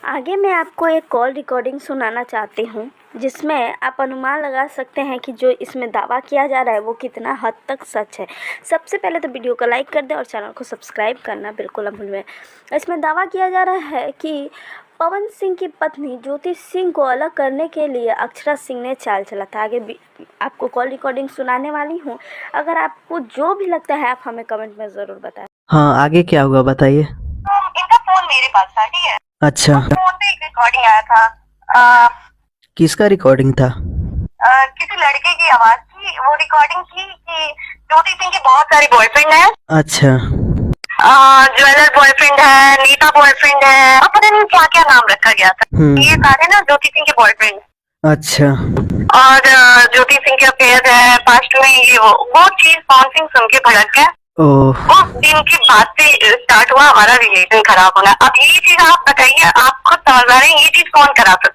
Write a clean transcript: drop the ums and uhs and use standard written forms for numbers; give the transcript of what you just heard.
आगे मैं आपको एक कॉल रिकॉर्डिंग सुनाना चाहती हूँ जिसमें आप अनुमान लगा सकते हैं कि जो इसमें दावा किया जा रहा है वो कितना हद तक सच है। सबसे पहले तो वीडियो को लाइक कर दें और चैनल को सब्सक्राइब करना बिल्कुल ना भूलें। इसमें दावा किया जा रहा है कि पवन सिंह की पत्नी ज्योति सिंह को अलग करने के लिए अक्षरा सिंह ने चाल चला था। आगे भी आपको कॉल रिकॉर्डिंग सुनाने वाली हूँ। अगर आपको जो भी लगता है आप हमें कमेंट में ज़रूर बताएं। हाँ, आगे क्या हुआ बताइए। इनका फोन मेरे पास था, ठीक है। अच्छा, उस फोन पे एक रिकॉर्डिंग आया था किसका रिकॉर्डिंग था? किसी लड़के की आवाज थी। वो रिकॉर्डिंग थी कि ज्योति सिंह के बहुत सारे बॉयफ्रेंड हैं। अच्छा, ज्वेलर बॉयफ्रेंड है, नीता बॉयफ्रेंड है, अब पता नहीं क्या क्या नाम रखा गया था। ये सारे ना ज्योति सिंह के बॉयफ्रेंड। अच्छा, और ज्योति सिंह के अफेयर है पास्ट में। ये वो चीज पवन सिंह सुन के भड़क गया। ओह, उस दिन की बात से स्टार्ट हुआ हमारा रिलेशन खराब होना। अब ये चीज आप बताइए, आप खुद समझ रहे हैं ये चीज कौन करा सकता है।